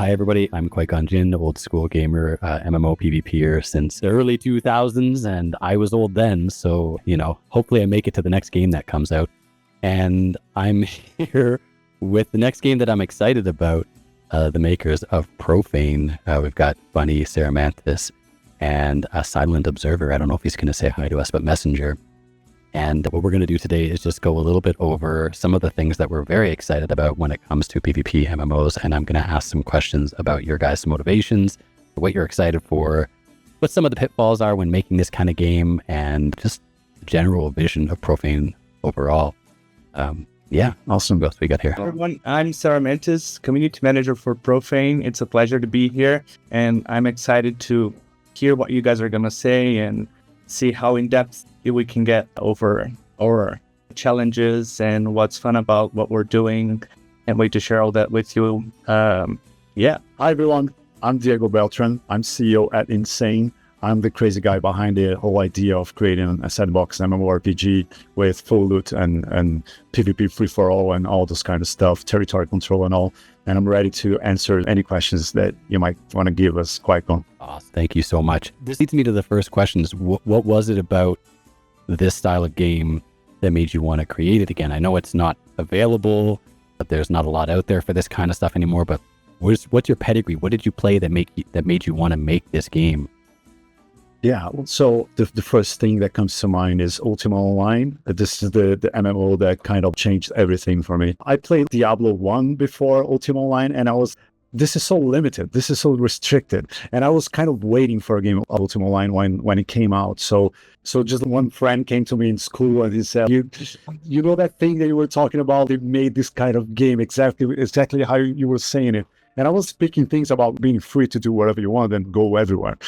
Hi everybody, I'm QuiteGoneJin, old school gamer, MMO PvPer since the early 2000s, and I was old then, so, hopefully I make it to the next game that comes out. And I'm here with the next game that I'm excited about, the makers of Profane. We've got Bunny, Saramanthus, and a Silent Observer. I don't know if he's going to say hi to us, but Messenger. And what we're going to do today is just go a little bit over some of the things that we're very excited about when it comes to PvP MMOs. And I'm going to ask some questions about your guys' motivations, what you're excited for, what some of the pitfalls are when making this kind of game, and just the general vision of Profane overall. Awesome. What else we got here? Everyone, I'm Saramanthus, community manager for Profane. It's a pleasure to be here, and I'm excited to hear what you guys are going to say and see how in-depth we can get over our challenges and what's fun about what we're doing. Can't wait to share all that with you. Hi everyone, I'm Diego Beltran. I'm CEO at Insane. I'm the crazy guy behind the whole idea of creating a sandbox MMORPG with full loot and PvP free-for-all and all this kind of stuff, territory control and all. And I'm ready to answer any questions that you might want to give us. QuiteGone. Awesome. Thank you so much. This leads me to the first question is, what was it about this style of game that made you want to create it again? I know it's not available, but there's not a lot out there for this kind of stuff anymore, but what's your pedigree? What did you play that made you want to make this game? Yeah, so the first thing that comes to mind is Ultima Online. This is the MMO that kind of changed everything for me. I played Diablo 1 before Ultima Online, and this is so limited, this is so restricted. And I was kind of waiting for a game of Ultima Online when it came out. So just one friend came to me in school and he said, you know that thing that you were talking about, they made this kind of game exactly how you were saying it. And I was speaking things about being free to do whatever you want and go everywhere,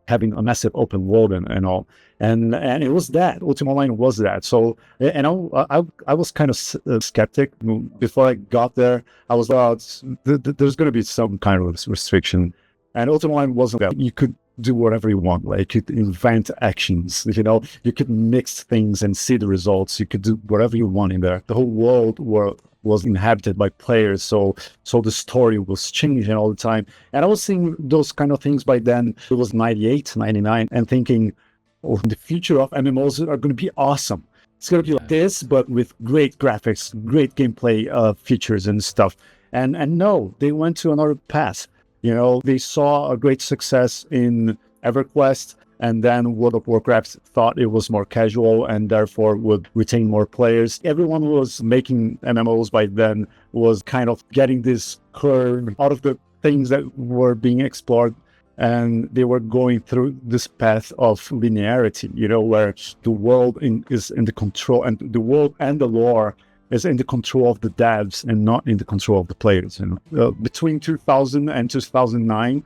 having a massive open world and all. And it was that. Ultima Online was that. So, and I was kind of skeptic. Before I got there, I was like, there's going to be some kind of restriction. And Ultima Online wasn't that. You could do whatever you want. Like, you could invent actions, you could mix things and see the results. You could do whatever you want in there. The whole world was inhabited by players, so the story was changing all the time. And I was seeing those kind of things by then. It was 98, 99, and thinking, the future of MMOs are going to be awesome. It's going to be like this, but with great graphics, great gameplay features and stuff. And no, they went to another path. They saw a great success in EverQuest, and then World of Warcraft thought it was more casual and therefore would retain more players. Everyone who was making MMOs by then was kind of getting this curve out of the things that were being explored, and they were going through this path of linearity, where the world is in the control, and the world and the lore is in the control of the devs and not in the control of the players. Between 2000 and 2009,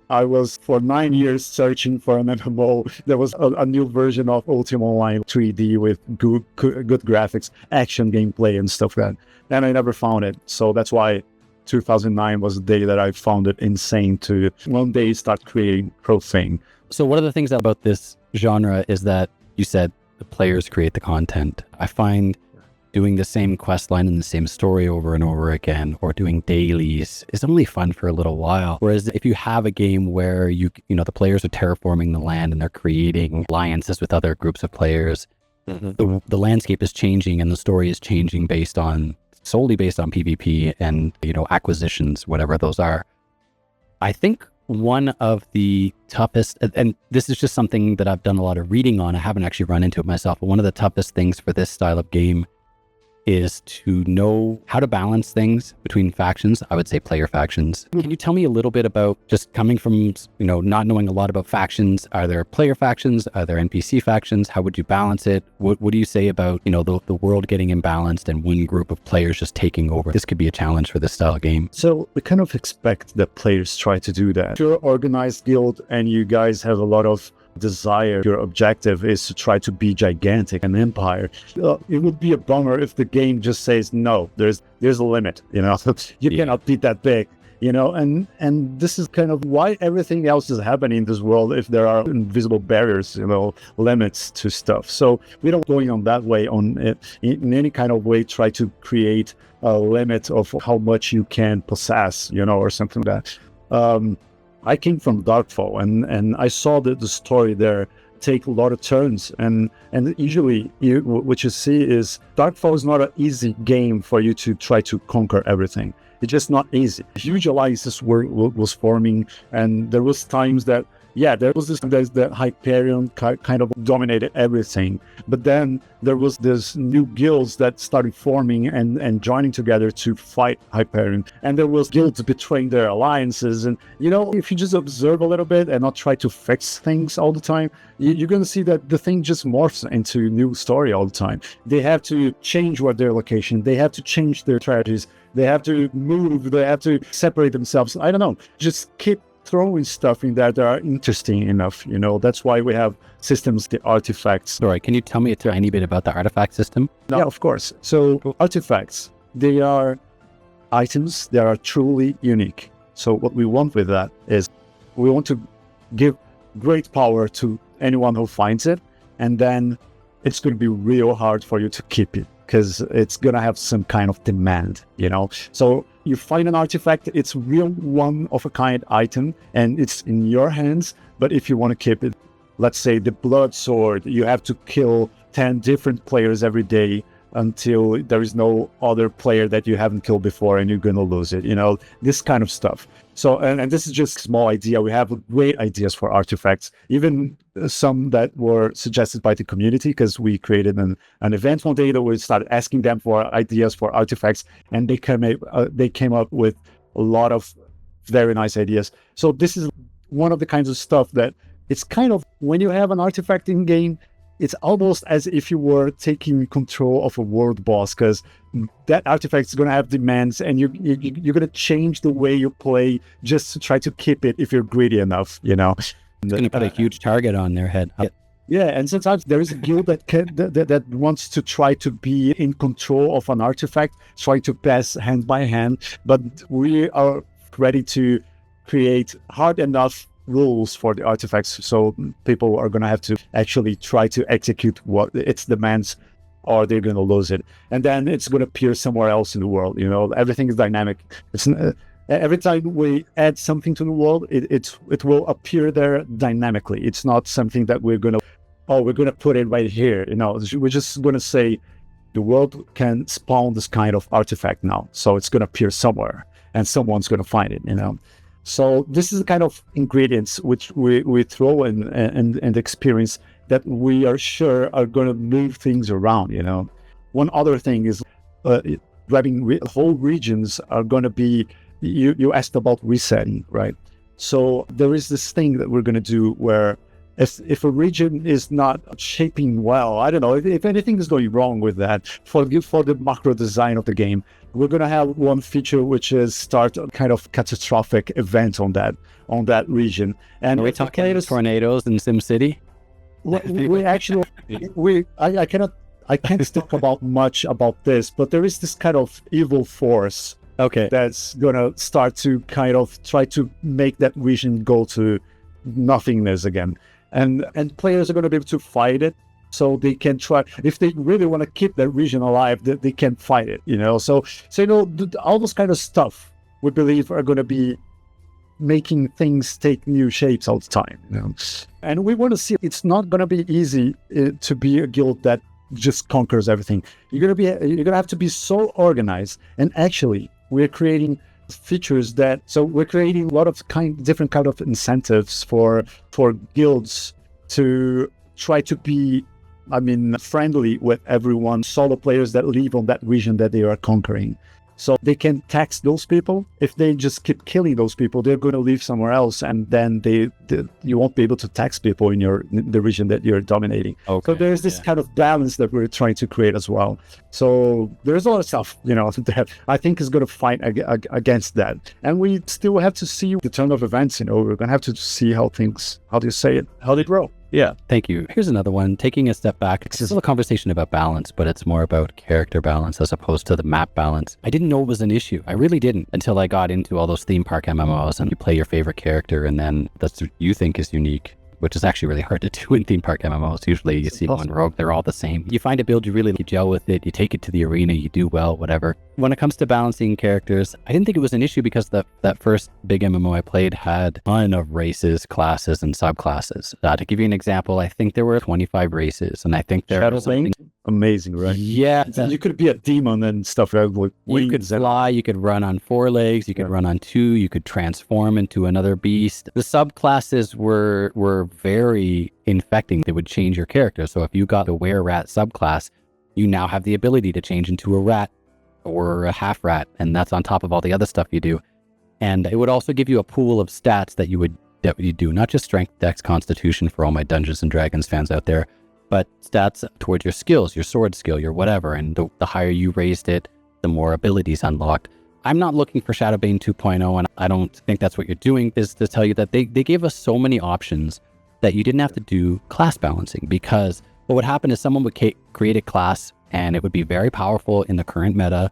I was for 9 years searching for an MMO. There was a new version of Ultima Online 3D with good graphics, action gameplay and stuff like that. And I never found it. So that's why 2009 was the day that I found it insane to one day start creating Profane. So one of the things about this genre is that you said the players create the content. I find doing the same quest line and the same story over and over again, or doing dailies, is only fun for a little while. Whereas if you have a game where the players are terraforming the land and they're creating alliances with other groups of players, the landscape is changing and the story is changing solely based on PvP and acquisitions, whatever those are. I think one of the toughest, and this is just something that I've done a lot of reading on, I haven't actually run into it myself, but one of the toughest things for this style of game is to know how to balance things between factions. I would say player factions. Can you tell me a little bit about, just coming from, not knowing a lot about factions, are there player factions? Are there NPC factions? How would you balance it? What do you say about, the world getting imbalanced and one group of players just taking over? This could be a challenge for this style of game. So we kind of expect that players try to do that. If you're an organized guild and you guys have a lot of desire, your objective is to try to be gigantic, an empire, it would be a bummer if the game just says no, there's a limit, you cannot be that big. and this is kind of why everything else is happening in this world if there are invisible barriers, limits to stuff. So we don't going on that way on it in any kind of way, try to create a limit of how much you can possess, or something like that. I came from Darkfall and I saw the story there take a lot of turns, and usually what you see is Darkfall is not an easy game for you to try to conquer everything. It's just not easy. Huge alliances was forming, and there was times that there was that Hyperion kind of dominated everything. But then there was this new guilds that started forming and joining together to fight Hyperion. And there was guilds betraying their alliances. And, if you just observe a little bit and not try to fix things all the time, you're going to see that the thing just morphs into a new story all the time. They have to change their location. They have to change their strategies. They have to move. They have to separate themselves. I don't know. Just keep throwing stuff in there that are interesting enough. That's why we have systems, the artifacts. Sorry, can you tell me a tiny bit about the artifact system? Yeah, of course. So artifacts, they are items that are truly unique. So what we want with that is we want to give great power to anyone who finds it, and then it's going to be real hard for you to keep it because it's going to have some kind of demand, So you find an artifact, it's real one-of-a-kind item, and it's in your hands. But if you want to keep it, let's say the blood sword, you have to kill 10 different players every day until there is no other player that you haven't killed before and you're going to lose it, this kind of stuff. So, and this is just a small idea. We have great ideas for artifacts, even some that were suggested by the community, because we created an event one day that we started asking them for ideas for artifacts, and they came up with a lot of very nice ideas. So this is one of the kinds of stuff that it's kind of, when you have an artifact in game, it's almost as if you were taking control of a world boss, because that artifact is going to have demands, and you're going to change the way you play just to try to keep it if you're greedy enough, It's going to put a huge target on their head. Yeah, and sometimes there is a guild that wants to try to be in control of an artifact, trying to pass hand by hand, but we are ready to create hard enough rules for the artifacts, so people are going to have to actually try to execute what its demands, or they're going to lose it, and then it's going to appear somewhere else in the world. Everything is dynamic. It's every time we add something to the world, it will appear there dynamically. It's not something that we're going to put it right here. We're just going to say the world can spawn this kind of artifact now, so it's going to appear somewhere and someone's going to find it. So this is the kind of ingredients which we throw in and experience that we are sure are going to move things around. One other thing is grabbing whole regions are going to be. You asked about resetting, right? So there is this thing that we're going to do where if a region is not shaping well, I don't know, if anything is going wrong with that, for the macro design of the game, we're going to have one feature which is start a kind of catastrophic event on that region. And are we talking tornadoes in SimCity? I can't talk about much about this, but there is this kind of evil force. Okay. That's going to start to kind of try to make that region go to nothingness again. And players are going to be able to fight it, so they can try, if they really want to keep that region alive, they can fight it, So all those kind of stuff, we believe, are going to be making things take new shapes all the time, And we want to see, it's not going to be easy to be a guild that just conquers everything. You're going to have to be so organized. And actually, we're creating features we're creating a lot of different kind of incentives for guilds to try to be, friendly with everyone, solo players that live on that region that they are conquering. So they can tax those people. If they just keep killing those people, they're going to live somewhere else, and then you won't be able to tax people in the region that you're dominating. Okay, so there's this kind of balance that we're trying to create as well. So there's a lot of stuff, that I think is going to fight against that. And we still have to see the turn of events. We're going to have to see how they grow. Yeah. Thank you. Here's another one. Taking a step back, it's still a conversation about balance, but it's more about character balance as opposed to the map balance. I didn't know it was an issue. I really didn't until I got into all those theme park MMOs and you play your favorite character and then that's what you think is unique, which is actually really hard to do in theme park MMOs. Usually you see one rogue, they're all the same. You find a build you really like, you gel with it, you take it to the arena, you do well, whatever. When it comes to balancing characters, I didn't think it was an issue because that first big MMO I played had a ton of races, classes, and subclasses. To give you an example, I think there were 25 races, and I think there Shadow was something... Amazing, right? Yeah. You could be a demon and stuff. Right? Like You could fly, you could run on 4 legs, you could run on 2, you could transform into another beast. The subclasses were very infecting. They would change your character. So if you got the were-rat subclass, you now have the ability to change into a rat or a half rat, and that's on top of all the other stuff you do. And it would also give you a pool of stats that you do, not just strength, dex, constitution for all my Dungeons and Dragons fans out there, but stats towards your skills, your sword skill, your whatever. And the higher you raised it, the more abilities unlocked. I'm not looking for Shadowbane 2.0, and I don't think that's what you're doing, is to tell you that they gave us so many options that you didn't have to do class balancing, because what would happen is someone would create a class and it would be very powerful in the current meta,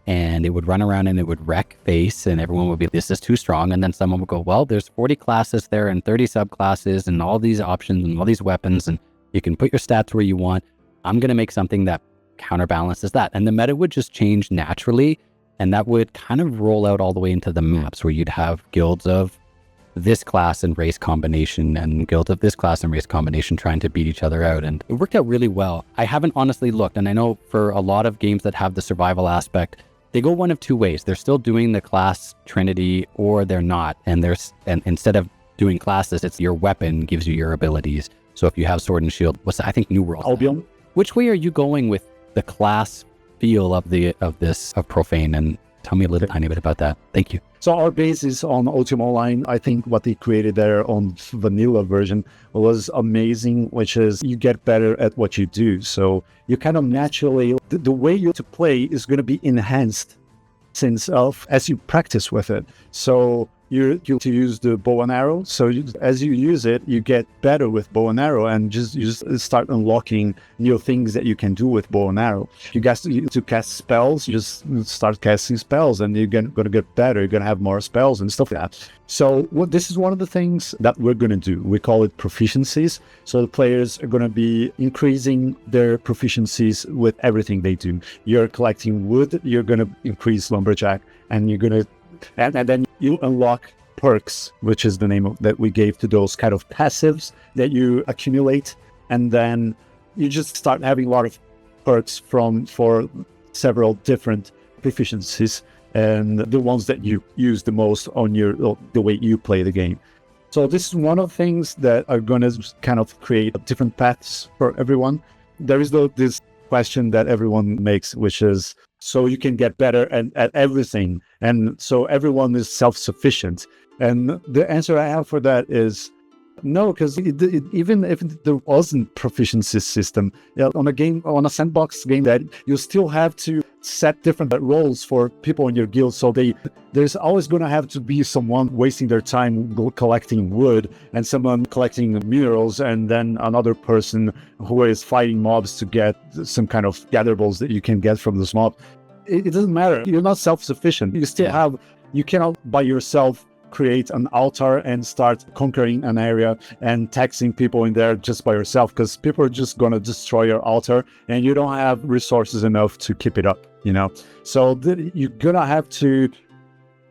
and it would run around and it would wreck face, and everyone would be, this is too strong. And then someone would go, well, there's 40 classes there and 30 subclasses and all these options and all these weapons, and you can put your stats where you want. I'm going to make something that counterbalances that. And the meta would just change naturally, and that would kind of roll out all the way into the maps, where you'd have guilds of this class and race combination and guilds of this class and race combination trying to beat each other out. And it worked out really well. I haven't honestly looked, and I know for a lot of games that have the survival aspect, they go one of two ways. They're still doing the class trinity, or they're not. And instead of doing classes, it's your weapon gives you your abilities. So if you have sword and shield, I think New World. Albion. Which way are you going with the class feel of Profane? And tell me a little tiny bit about that. Thank you. So our base is on Ultima Online. I think what they created there on vanilla version was amazing, which is you get better at what you do. So you kind of naturally, the way you to play is going to be enhanced as you practice with it. So you to use the bow and arrow. So as you use it, you get better with bow and arrow, and you just start unlocking new things that you can do with bow and arrow. You guys to cast spells, you just start casting spells, and you're going to get better. You're going to have more spells and stuff like that. So this is one of the things that we're going to do. We call it proficiencies. So the players are going to be increasing their proficiencies with everything they do. You're collecting wood, you're going to increase lumberjack, and you're going to and then you unlock perks, which is the name that we gave to those kind of passives that you accumulate, and then you just start having a lot of perks for several different proficiencies, and the ones that you use the most on the way you play the game. So this is one of the things that are going to kind of create different paths for everyone. There is this question that everyone makes, which is, so you can get better at everything, and so everyone is self-sufficient. And the answer I have for that is no, because even if there wasn't proficiency system on a sandbox game, that you still have to set different roles for people in your guild. So there's always going to have to be someone wasting their time collecting wood, and someone collecting minerals, and then another person who is fighting mobs to get some kind of gatherables that you can get from this mob. It doesn't matter. You're not self-sufficient. You still you cannot by yourself create an altar and start conquering an area and taxing people in there just by yourself, because people are just going to destroy your altar, and you don't have resources enough to keep it up, So you're going to have to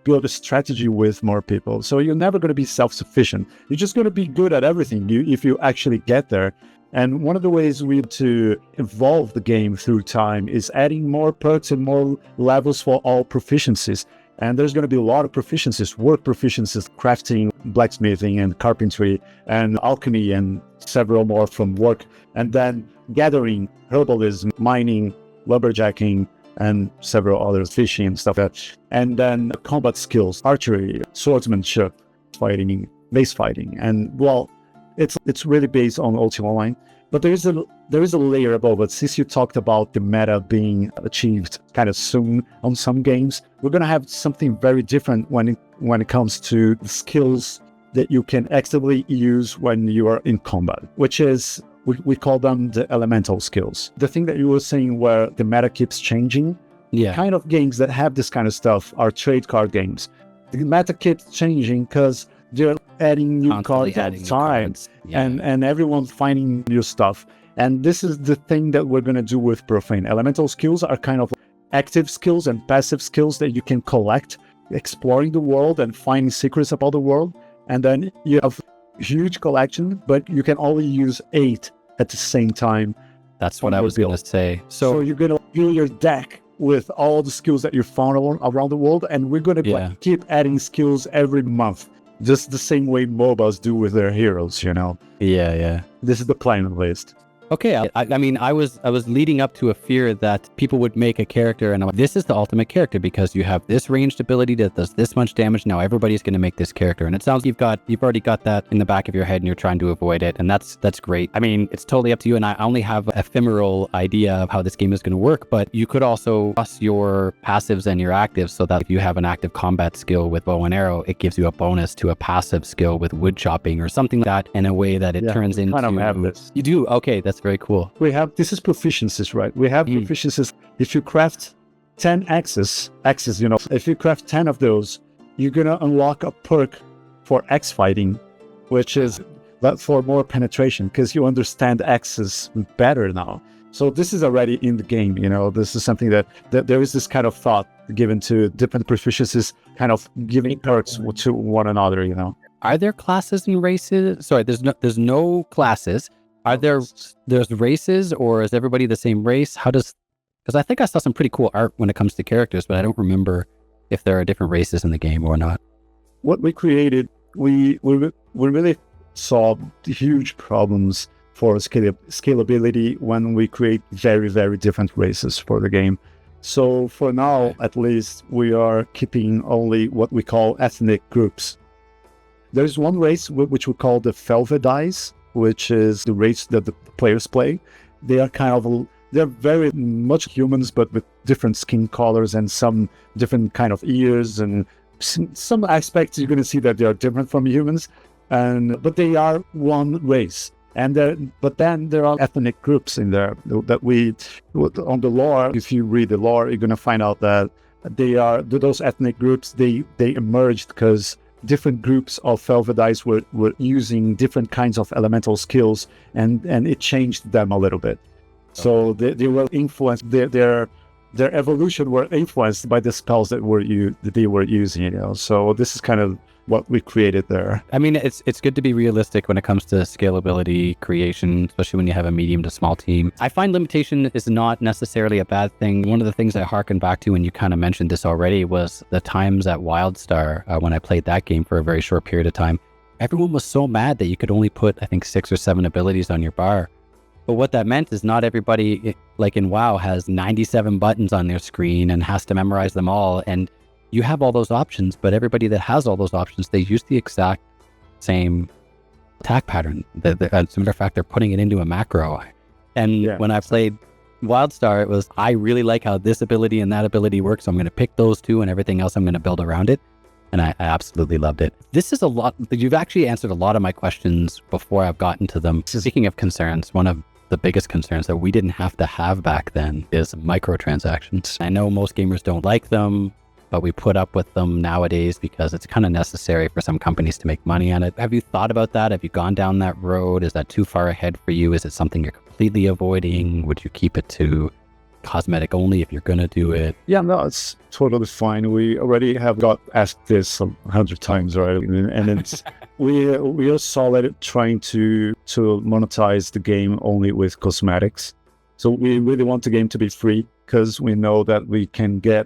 build a strategy with more people. So you're never going to be self-sufficient. You're just going to be good at everything if you actually get there. And one of the ways we have to evolve the game through time is adding more perks and more levels for all proficiencies. And there's going to be a lot of proficiencies, work proficiencies, crafting, blacksmithing, and carpentry, and alchemy, and several more from work. And then gathering, herbalism, mining, lumberjacking, and several others, fishing and stuff like that. And then combat skills, archery, swordsmanship, fighting, base fighting. And well, it's really based on Ultima Online. But there is a layer above it. Since you talked about the meta being achieved kind of soon on some games, we're going to have something very different when it comes to the skills that you can actively use when you are in combat, which is, we call them the elemental skills. The thing that you were saying where the meta keeps changing, kind of games that have this kind of stuff are trade card games. The meta keeps changing because they're adding new cards all the time, and everyone's finding new stuff. And this is the thing that we're going to do with Profane. Elemental skills are kind of active skills and passive skills that you can collect, exploring the world and finding secrets about the world. And then you have huge collection, but you can only use 8 at the same time. That's what I was going to say. So you're going to fill your deck with all the skills that you found around the world, and we're going to keep adding skills every month, just the same way MOBAs do with their heroes, you know? Yeah. This is the plan list. Okay, I mean, I was leading up to a fear that people would make a character and I'm like, this is the ultimate character because you have this ranged ability that does this much damage. Now everybody's going to make this character, and it sounds you've already got that in the back of your head and you're trying to avoid it, and that's great. I mean, it's totally up to you, and I only have an ephemeral idea of how this game is going to work, but you could also plus your passives and your actives so that if you have an active combat skill with bow and arrow, it gives you a bonus to a passive skill with wood chopping or something like that, in a way that it turns into... I don't have this. You do? Okay, that's very cool. This is proficiencies, right? We have proficiencies. If you craft 10 axes, you know, if you craft 10 of those, you're going to unlock a perk for axe fighting, which is for more penetration because you understand axes better now. So this is already in the game, you know, this is something that there is this kind of thought given to different proficiencies, kind of giving perks to one another, you know. Are there classes and races? Sorry, there's no classes. Are there's races, or is everybody the same race? Because I think I saw some pretty cool art when it comes to characters, but I don't remember if there are different races in the game or not. What we created, we really saw huge problems for scalability when we create very, very different races for the game. So for now, at least, we are keeping only what we call ethnic groups. There's one race which we call the Felvedais, which is the race that the players play. They are they're very much humans, but with different skin colors and some different kind of ears, and some aspects you're going to see that they are different from humans, but they are one race. But then there are ethnic groups in there that on the lore, if you read the lore, you're going to find out that those ethnic groups, they emerged because different groups of Felvedais were using different kinds of elemental skills, and it changed them a little bit. So they were influenced, their evolution were influenced by the spells that they were using, you know. So this is kind of what we created there. I mean, it's good to be realistic when it comes to scalability creation, especially when you have a medium to small team. I find limitation is not necessarily a bad thing. One of the things I harken back to, and you kind of mentioned this already, was the times at WildStar when I played that game for a very short period of time. Everyone was so mad that you could only put, I think, 6 or 7 abilities on your bar. But what that meant is not everybody, like in WoW, has 97 buttons on their screen and has to memorize them all. And you have all those options, but everybody that has all those options, they use the exact same attack pattern. As a matter of fact, they're putting it into a macro. And when I played WildStar, it was, I really like how this ability and that ability works, so I'm going to pick those two, and everything else I'm going to build around it. And I absolutely loved it. This is a lot. You've actually answered a lot of my questions before I've gotten to them. Speaking of concerns, one of the biggest concerns that we didn't have to have back then is microtransactions. I know most gamers don't like them, but we put up with them nowadays because it's kind of necessary for some companies to make money on it. Have you thought about that? Have you gone down that road? Is that too far ahead for you? Is it something you're completely avoiding? Would you keep it to cosmetic only if you're going to do it? Yeah, no, it's totally fine. We already have got asked this 100 times already, and it's we are solid trying to monetize the game only with cosmetics. So we really want the game to be free because we know that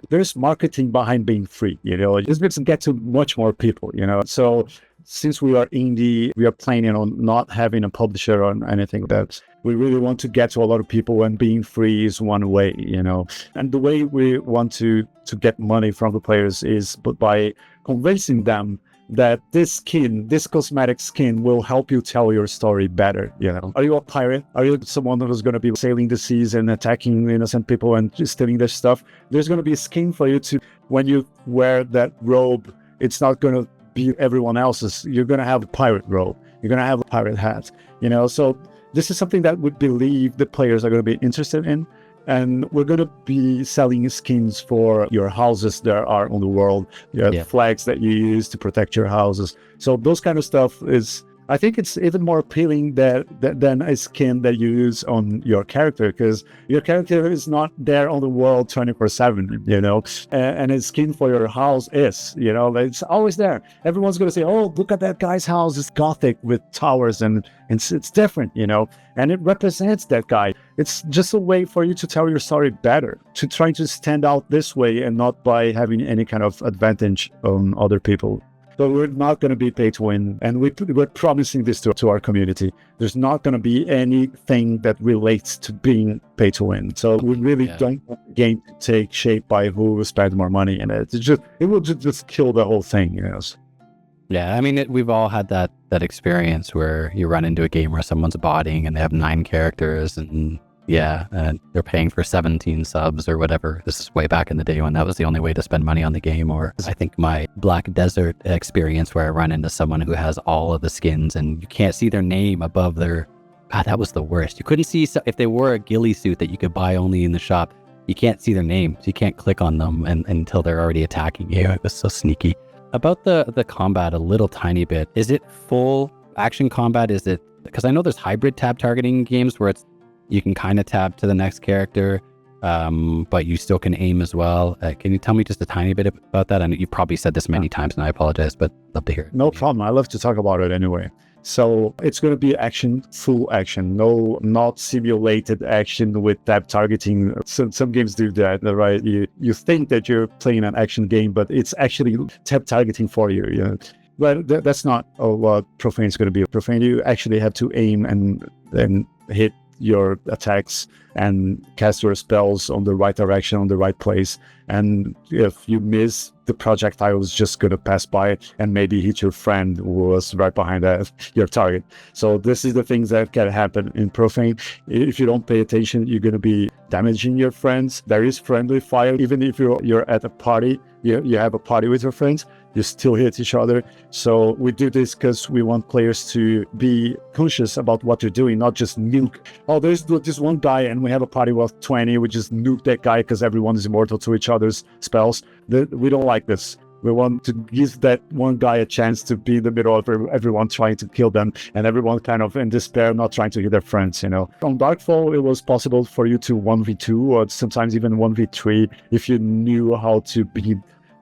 there's marketing behind being free, you know, this makes it get to much more people, you know. So since we are indie, we are planning on not having a publisher or anything like that. We really want to get to a lot of people, and being free is one way, you know. And the way we want to get money from the players is by convincing them that this cosmetic skin will help you tell your story better, you know. Are you a pirate? Are you someone who's going to be sailing the seas and attacking innocent people and stealing their stuff? There's going to be a skin for you when you wear that robe. It's not going to be everyone else's. You're going to have a pirate robe. You're going to have a pirate hat, So this is something that we believe the players are going to be interested in. And we're going to be selling skins for your houses that are on the world. You have flags that you use to protect your houses. So those kind of stuff is, I think it's even more appealing than a skin that you use on your character, because your character is not there on the world 24/7, and a skin for your house is, it's always there. Everyone's going to say, oh, look at that guy's house. It's Gothic with towers and it's different, and it represents that guy. It's just a way for you to tell your story better, to try to stand out this way and not by having any kind of advantage on other people. So we're not going to be pay to win, and we're promising this to our community. There's not going to be anything that relates to being pay to win. So we really don't want the game to take shape by who will spend more money in it. It will just kill the whole thing, Yeah, I mean, we've all had that experience where you run into a game where someone's botting and they have 9 characters and they're paying for 17 subs or whatever. This is way back in the day when that was the only way to spend money on the game. Or I think my Black Desert experience where I run into someone who has all of the skins and you can't see their name above their... God, that was the worst. You couldn't see if they wore a ghillie suit that you could buy only in the shop. You can't see their name, so you can't click on them until they're already attacking you. It was so sneaky. About the combat a little tiny bit, is it full action combat? Is it... Because I know there's hybrid tab targeting games where you can kind of tab to the next character, but you still can aim as well. Can you tell me just a tiny bit about that? I know you've probably said this many times, and I apologize, but love to hear it. No problem. I love to talk about it anyway. So it's going to be action, full action, not simulated action with tab targeting. Some games do that, right? You think that you're playing an action game, but it's actually tab targeting for you. But that's not what Profane is going to be. Profane, you actually have to aim and then hit your attacks and cast your spells on the right direction, on the right place. And if you miss, the projectile is just going to pass by and maybe hit your friend who was right behind your target. So this is the things that can happen in Profane. If you don't pay attention, you're going to be damaging your friends. There is friendly fire. Even if you're at a party, you have a party with your friends, you still hit each other. So we do this because we want players to be conscious about what they're doing, not just nuke. Oh, there's this one guy and we have a party with 20, we just nuke that guy because everyone is immortal to each other's spells. We don't like this. We want to give that one guy a chance to be in the middle of everyone trying to kill them and everyone kind of in despair, not trying to hit their friends, On Darkfall, it was possible for you to 1v2 or sometimes even 1v3 if you knew how to be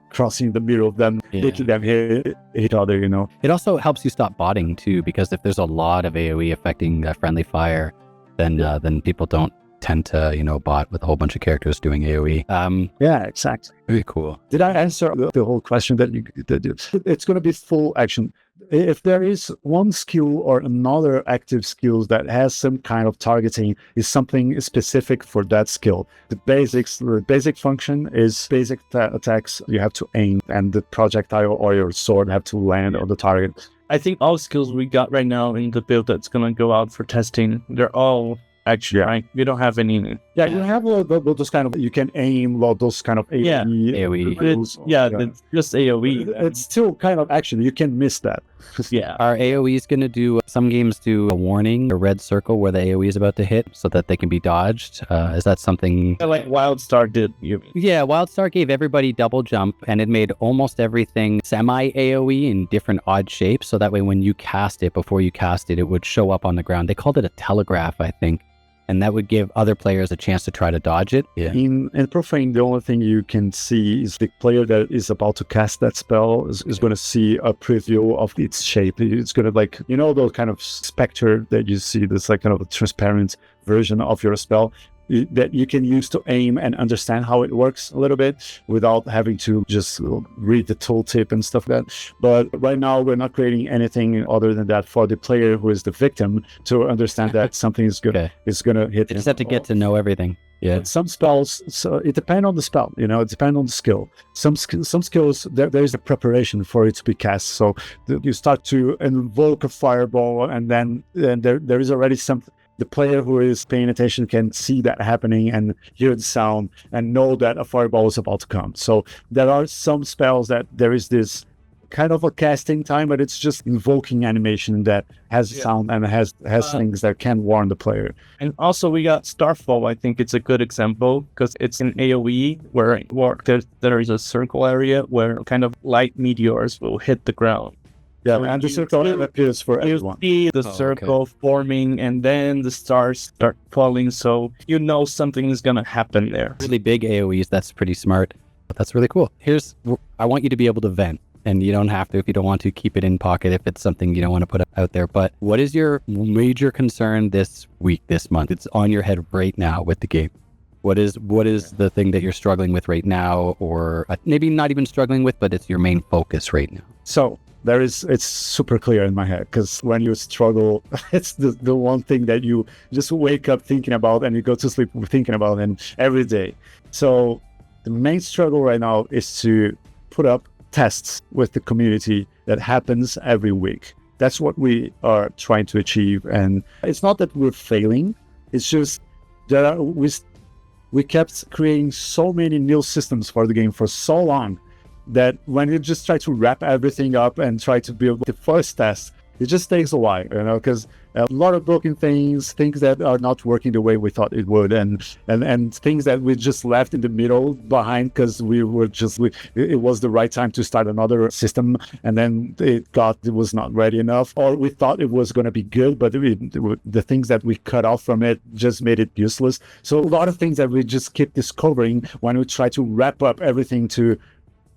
crossing the middle of them, making them hit each other, It also helps you stop botting too, because if there's a lot of AoE affecting friendly fire, then people don't tend to, bot with a whole bunch of characters doing AoE. Yeah, exactly. Very cool. Did I answer the whole question that you did? It's going to be full action. If there is one skill or another active skill that has some kind of targeting, is something specific for that skill. The basic function is basic attacks. You have to aim, and the projectile or your sword have to land on the target. I think all skills we got right now in the build that's going to go out for testing, they're all action, right? We don't have any... Yeah, you have those kind of... You can aim those kind of AoE. It's just AoE. It's still kind of action. You can miss that. Yeah. Are AoEs going to do... Some games do a warning, a red circle where the AoE is about to hit so that they can be dodged. Is that something... Like WildStar did, you mean? Yeah, WildStar gave everybody double jump, and it made almost everything semi-AoE in different odd shapes, so that way when you cast it, before you cast it, it would show up on the ground. They called it a telegraph, I think. And that would give other players a chance to try to dodge it. Yeah. In Profane, the only thing you can see is the player that is about to cast that spell is going to see a preview of its shape. It's going to those kind of specter that you see, this like kind of a transparent version of your spell that you can use to aim and understand how it works a little bit without having to just read the tooltip and stuff like that. But right now, we're not creating anything other than that for the player who is the victim to understand that something is going to hit. They just have to get to know everything. Yeah. But some spells, so it depends on the spell, it depends on the skill. Some skills, there is a preparation for it to be cast. So you start to invoke a fireball and then there is already something. The player who is paying attention can see that happening and hear the sound and know that a fireball is about to come. So there are some spells that there is this kind of a casting time, but it's just invoking animation that has sound and has things that can warn the player. And also we got Starfall. I think it's a good example because it's an AoE where there is a circle area where kind of light meteors will hit the ground. Yeah, So and the you circle still- appears for You everyone. see the circle forming, and then the stars start falling, so you know something is gonna happen there. Really big AoEs, that's pretty smart. But that's really cool. I want you to be able to vent, and you don't have to if you don't want to. Keep it in pocket if it's something you don't want to put out there. But what is your major concern this week, this month? It's on your head right now with the game. What is the thing that you're struggling with right now, or maybe not even struggling with, but it's your main focus right now? So it's super clear in my head, because when you struggle, it's the one thing that you just wake up thinking about and you go to sleep thinking about, and every day. So the main struggle right now is to put up tests with the community that happens every week. That's what we are trying to achieve. And it's not that we're failing, it's just that we kept creating so many new systems for the game for so long that when you just try to wrap everything up and try to build the first test, it just takes a while, because a lot of broken things that are not working the way we thought it would, and things that we just left in the middle behind because it was the right time to start another system, and then it was not ready enough, or we thought it was going to be good, but the things that we cut off from it just made it useless. So a lot of things that we just keep discovering when we try to wrap up everything to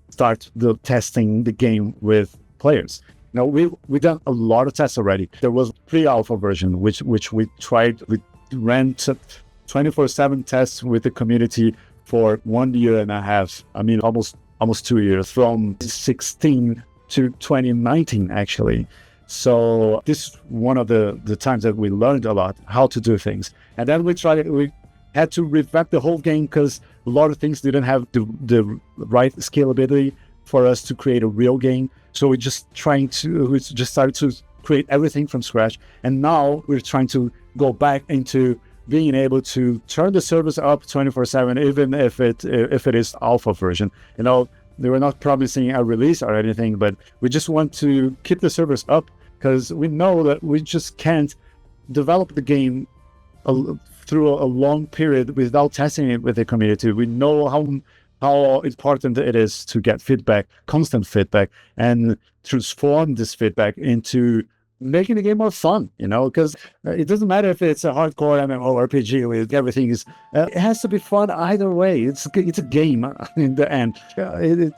start testing the game with players. Now, we've done a lot of tests already. There was a pre-alpha version, which we tried. We ran 24/7 tests with the community for 1 year and a half. I mean, almost 2 years, from 2016 to 2019, actually. So this is one of the times that we learned a lot how to do things. And then we had to revamp the whole game because a lot of things didn't have the right scalability for us to create a real game. So we just started to create everything from scratch. And now we're trying to go back into being able to turn the servers up 24/7, even if it is alpha version. They were not promising a release or anything, but we just want to keep the servers up because we know that we just can't develop the game through a long period without testing it with the community. We know how important it is to get feedback, constant feedback, and transform this feedback into making the game more fun, because it doesn't matter if it's a hardcore MMORPG with everything it has to be fun either way. It's a game in the end. It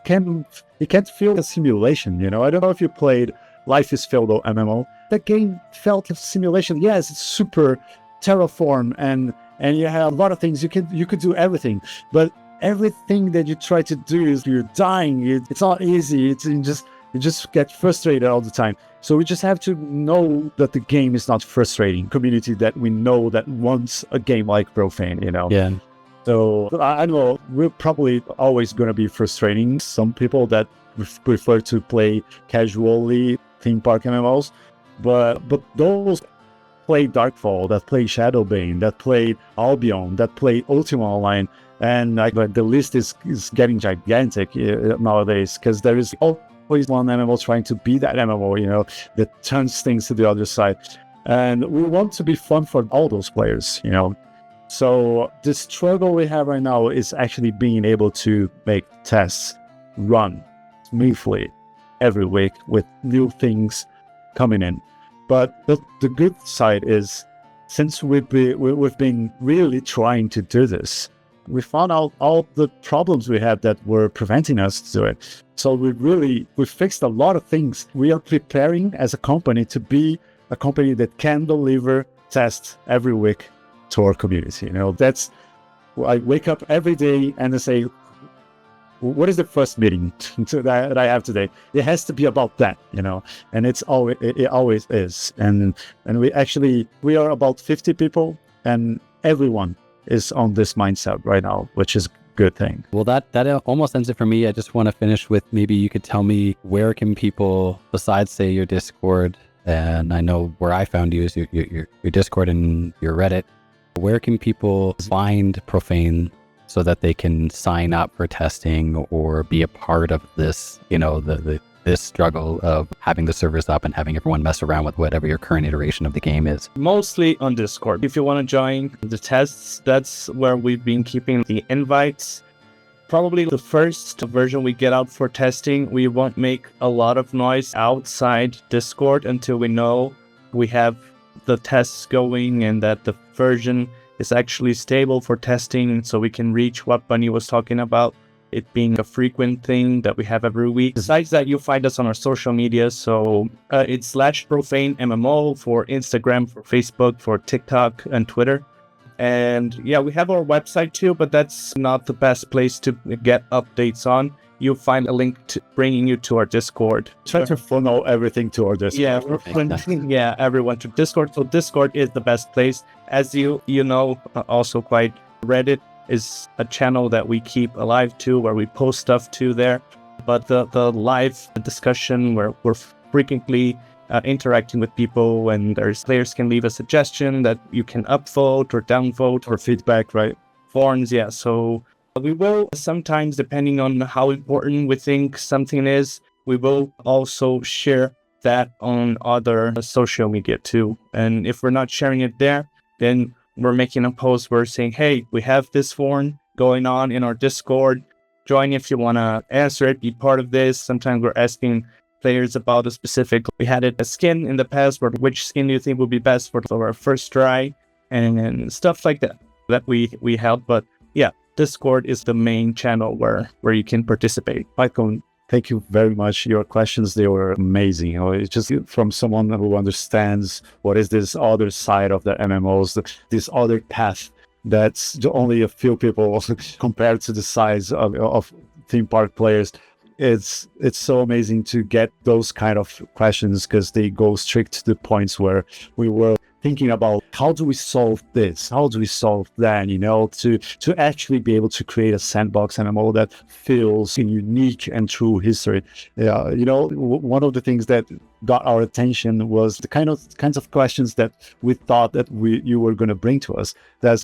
can't feel a simulation, I don't know if you played Life is Feudal MMO. That game felt a simulation. Yes, it's super terraform and you have a lot of things. You could do everything, but everything that you try to do is you're dying. It's not easy. You just get frustrated all the time. So we just have to know that the game is not frustrating. Community that we know that wants a game like Profane, Yeah. So I know we're probably always going to be frustrating. Some people that prefer to play casually theme park MMOs, but those play Darkfall, that play Shadowbane, that play Albion, that play Ultima Online, and the list is getting gigantic nowadays because there is always one MMO trying to be that MMO, that turns things to the other side. And we want to be fun for all those players, So the struggle we have right now is actually being able to make tests run smoothly every week with new things coming in. But the good side is, since we've been really trying to do this, we found out all the problems we had that were preventing us to do it. So we fixed a lot of things. We are preparing as a company to be a company that can deliver tests every week to our community. I wake up every day and I say, what is the first meeting that I have today? It has to be about that, and it always is. And we are about 50 people, and everyone is on this mindset right now, which is a good thing. Well, that almost ends it for me. I just want to finish with, maybe you could tell me, where can people, besides say your Discord, and I know where I found you is your Discord and your Reddit, where can people find Profane so that they can sign up for testing or be a part of this, the this struggle of having the servers up and having everyone mess around with whatever your current iteration of the game is? Mostly on Discord. If you want to join the tests, that's where we've been keeping the invites. Probably the first version we get out for testing, we won't make a lot of noise outside Discord until we know we have the tests going and that the version is actually stable for testing, so we can reach what Bunny was talking about, it being a frequent thing that we have every week. Besides that, you'll find us on our social media. So it's /Profane MMO for Instagram, for Facebook, for TikTok, and Twitter. And yeah, we have our website too, but that's not the best place to get updates on. You'll find a link to bringing you to our Discord. Try to funnel everything to our Discord. Yeah, we're yeah, everyone to Discord. So Discord is the best place. As you know, also Reddit is a channel that we keep alive too, where we post stuff to there. But the live discussion where we're frequently interacting with people, and players can leave a suggestion that you can upvote or downvote Or feedback, right? forums. Yeah, so we will sometimes, depending on how important we think something is, we will also share that on other social media too. And if we're not sharing it there, then we're making a post where we're saying, hey, we have this forum going on in our Discord. Join if you want to answer it, be part of this. Sometimes we're asking players about a specific. We had a skin in the past, where which skin do you think would be best for our first try, and stuff like that we help. But yeah, Discord is the main channel where you can participate. Icon, thank you very much. Your questions, they were amazing. You know, it's just from someone who understands what is this other side of the MMOs, this other path that's only a few people compared to the size of theme park players. It's so amazing to get those kind of questions, because they go straight to the points where we were thinking about how do we solve this, how do we solve that, you know, to actually be able to create a sandbox MMO that feels unique and true history. Yeah, you know, one of the things that got our attention was the kinds of questions that we thought that you were going to bring to us.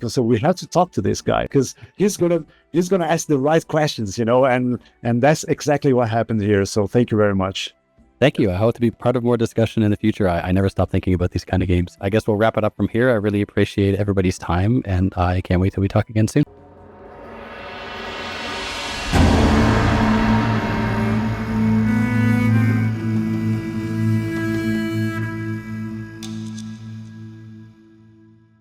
So we have to talk to this guy, because he's gonna ask the right questions, you know, and that's exactly what happened here. So thank you very much. Thank you. I hope to be part of more discussion in the future. I never stop thinking about these kind of games. I guess we'll wrap it up from here. I really appreciate everybody's time, and I can't wait till we talk again soon.